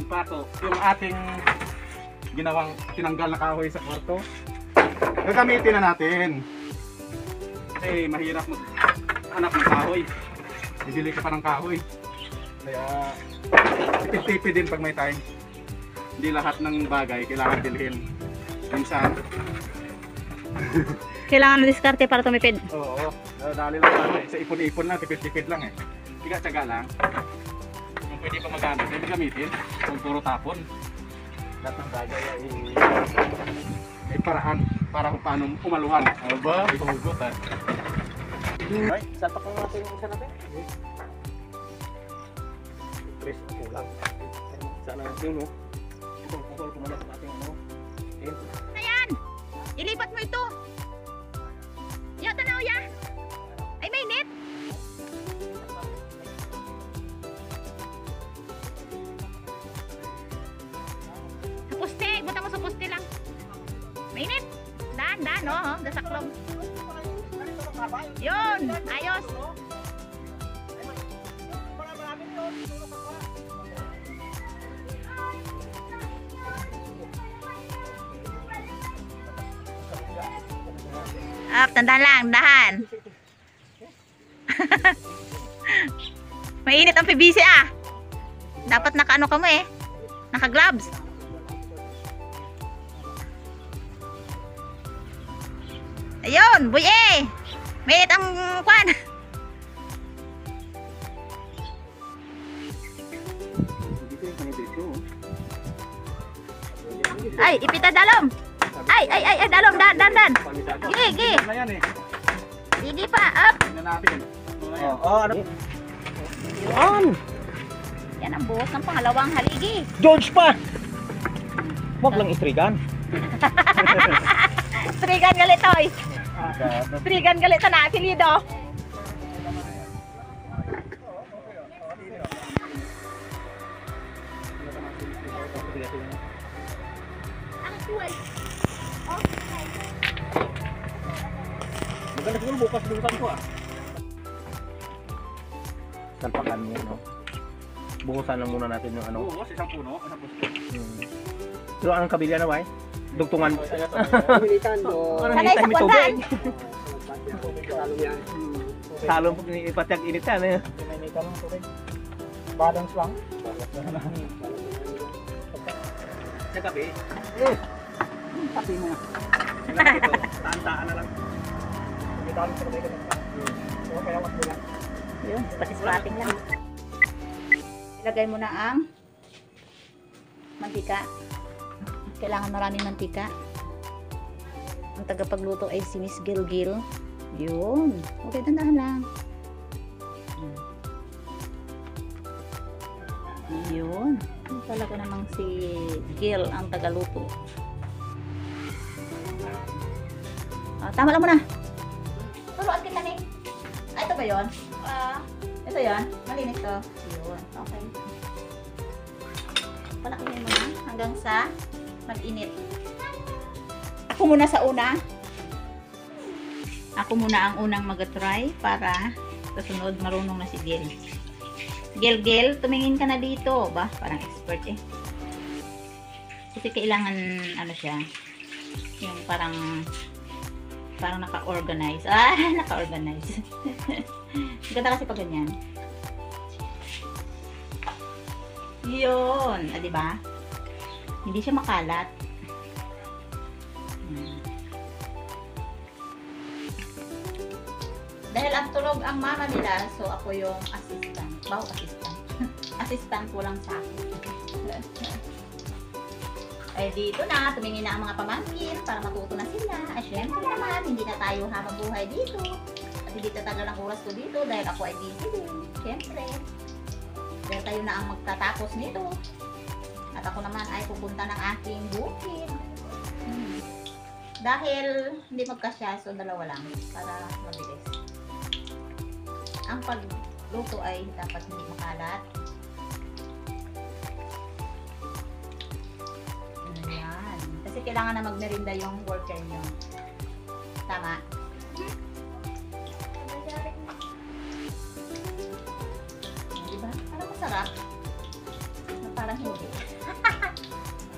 pato, yung ating ginawang tinanggal na kahoy sa kwarto, gagamitin na natin. Kasi mahirap maghanap ng kahoy. Bibili ka pa ng kahoy. Kaya tipid-tipid din pag may time. Hindi lahat ng bagay kailangan bilhin. Minsan. Kailangan ng diskarte para tumipid. Oo. Dali lang tayo. Sa ipon-ipon lang, tipid-tipid lang eh. Tiga-tiyaga lang. Kung pwede pa magamit, pwede gamitin. Kung puro tapon. Lahat ng bagay ay may paraan para kung paano umaluhan. Aba, ikuhugot ha. Ay, satak lang natin yung isa natin. Tres na kulang. Sana natin no. Pukul-pukul kumalas natin ano. Ayan! Ilipat mo ito! Ya, tanaw ya! Ay, may net! Sa poste! Buta mo sa poste lang. May net! Daan, oh. Dasaklog. Yun! Ayos! Tandaan lang, dahan. Mainit ang PVC ah. Dapat naka-ano ka mo eh. Naka-gloves. Ayun, boy eh. Mainit ang kwan. Ay, ipita dalom. Ay, dalom, dan. Gigi. Gigi pa, up. Ano? Yun. Yan ang buhos ng pangalawang haligi. George pa! Huwag lang istrigan. Strigan galit oy. Strigan galit na apelido. Maganda siguro bukas bukasan ko ah. Salpakan mo, no? Buhusan lang muna natin yung ano. Oo, isang puno, isang puno. Pero anong kabilya na, Way? Dugtungan. Militan do. Sanay sa kwanhan. Salong ipatyag initan eh. Pinanitan lang ito rin. Balance lang. Sa gabi. Pati mo nga. Taan-taan na lang. Pagkitalan sa gabi ka lang. So, kaya wag mo lang. Yun, patis-pating lang. Ilagay mo na ang mantika. Kailangan maraming mantika. Ang tagapagluto ay si Miss Gil. Yun. Okay, tandaan lang. Yun. Talaga namang si Gil ang tagaluto. Tama lang muna. Turuan kita ni. Ito ba yun? Ito yun. Malinis to. Yun. Okay. Palakihin mo na hanggang sa mag-init. Ako muna sa una. Ako muna ang unang mag-try para sa sunod marunong na si Gil. Gil, tumingin ka na dito. Ba? Parang expert eh. Kasi kailangan ano siya. Yung parang naka-organize. Naka-organize. Ganda kasi pag ganyan. Yun. Diba? Hindi siya makalat. Dahil ang tulog ang mama nila, so ako yung assistant. Baho assistant. Assistant ko lang sa akin. Ay dito na, tumingin na ang mga pamangkin para matuto na sila. Ay syempre naman, hindi na tayo habang buhay dito. At hindi tatagal ang oras ko dito dahil ako ay busy din. Syempre. Dahil tayo na ang magtatapos nito. At ako naman ay pupunta ng aking bukid. Dahil hindi magkasya, so dalawa lang para mabilis. Ang pagluto ay dapat hindi makalat. Ayan. Kasi kailangan na magmerinda yung worker nyo. Tama? Diba? Parang masarap. Parang hindi.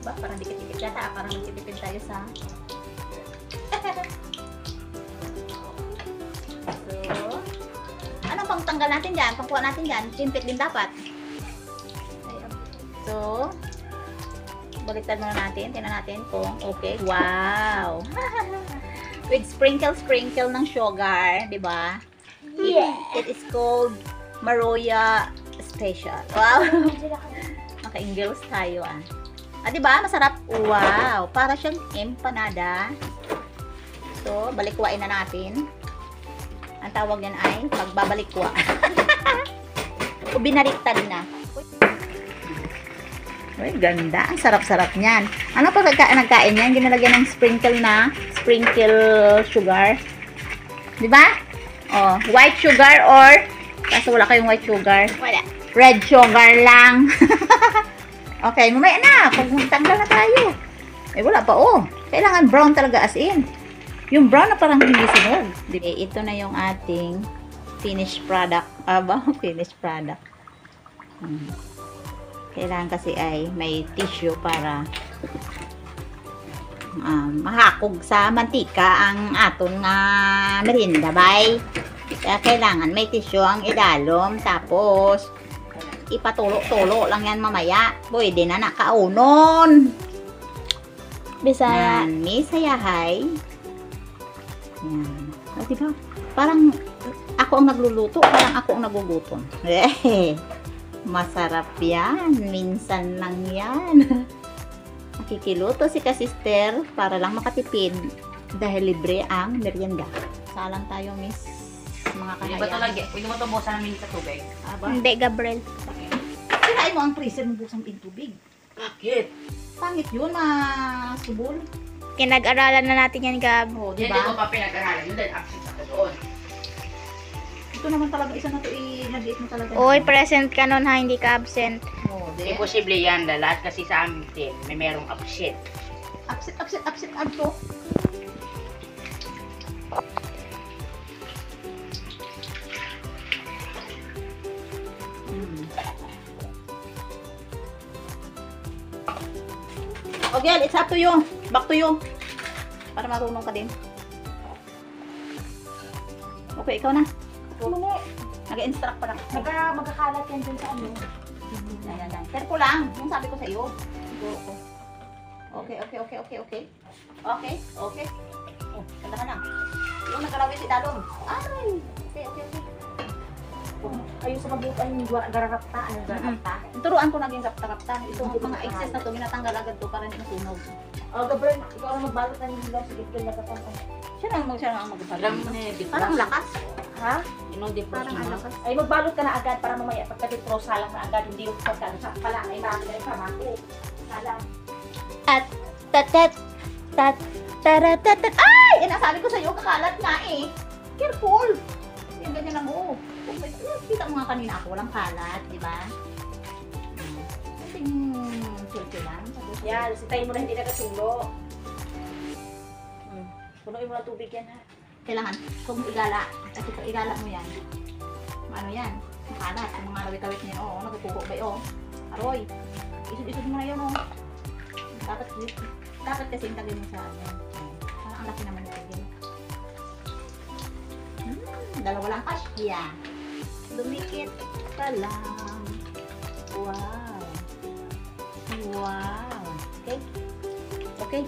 Ba, parang dikit-dikit yata. Parang nagtitipid tayo sa... So, anong pang tanggal natin dyan? Pangkuha natin dyan? Chimpit din dapat. Ayan. So, baliktad muna natin. Tingnan natin kung okay. Wow! With sprinkle ng sugar, di ba? Yeah. It is called Maroya Special. Wow! Maka-Ingles tayo ah. Ah, di ba? Masarap. Wow! Para siyang empanada. So, balikwain na natin. Ang tawag yan ay pagbabalikwa. O binaliktad na. Uy, ganda. Ang sarap-sarap niyan. Ano pa nagkain yan? Ginalagyan ng sprinkle sugar. Di ba? Oh, white sugar or kaso wala kayong white sugar. Wala. Red sugar lang. Okay, mamaya na. Pag tanggal na tayo. Eh, wala pa. Oh, kailangan brown talaga as in. Yung brown na parang hindi sunog. Eh, ito na yung ating finished product. Aba, finished product. Kailangan kasi ay may tissue para mahakog sa mantika ang aton nga merinda, bay. Kaya kailangan may tissue ang idalom. Tapos, ipatulo-tulo lang yan mamaya. Pwede na nakaunon. Bisaya. Misayahay. Yan. O, diba? Parang ako ang nagluluto. Parang ako ang nagugutom. Masarap yan. Minsan lang yan. Nakikiluto si ka-sister para lang makatipid. Dahil libre ang merienda. Salang tayo, miss. Mga Pwede ba ito kahayan. lagi? Pwede mo ito buwasan namin sa tubig? Aba, Hindi, Gabriel. kinain mo ang freezer mo busang in tubig. Bakit? Pangit yun, subol. Kinag-aralan na natin yan, Gab. O, Hindi diba? ko pa pinag-aralan yun dahil absent ako doon. Ito naman talaga, isa na ito, nag-iit mo talaga. Uy, present ka nun ha, hindi ka absent. O, Hindi di. posible yan dahil lahat kasi sa aming team may merong absent. Upset, adto. Okay, it's up to you. Back to you. Para marunong ka din. Okay, ikaw na. Nag-instruct pa lang. Magkakalat yan dun sa ano. Yan. Careful lang. Yung sabi ko sa iyo. Siguro ko. Okay. Okay. Oh, ganda ka na. Yung nagkalawin si Dalong. Ay! Okay. Ayun sa mabutan yung gararapta. Ano gararapta? Turuan ko naging kapta-kapta. Ito mga excess na to, minatanggal agad to para hindi masunog. Oh, Gabriel, ikaw ang magbalot ng hilaw. Sige, Gabriel, nagkapang. Siya lang magpapalong. Alam mo na yung defrost. Parang lakas. Ha? Yung defrost Parang mo. lakas. Ay, magbalot ka na agad para mamaya pagka-defrost, salang na agad. Hindi yung pagkano sa pala. Ay, marami na rin pamako. Salang. Tatatatat. Ay! Nasabi ko sa iyo, kakalat nga eh. Careful! Yung ganyan lang oh. Kita mo nga kanina ako, walang kalat, di ba? Kasing chill lang. Yan, sitayin mo na hindi nagasulo. Punuin mo na tubig yan ha. Kailangan, huwag mo igala. Kasi pag igala mo yan, ano yan? Makalat. Yung mga lawit-lawit niya, oo, nagpupuko ba yun? Aroy, isod-isod mo na yun, oh. Dapat kasi yung tagay mo sa ano. Parang ang laki naman yung tagay. Dalawa lang kasya. Dumikit pa lang. Wow. Okay.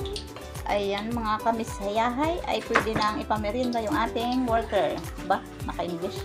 Ayan mga kamisayahay ay pwede nang ipamerinda yung ating worker. Ba? Naka-English.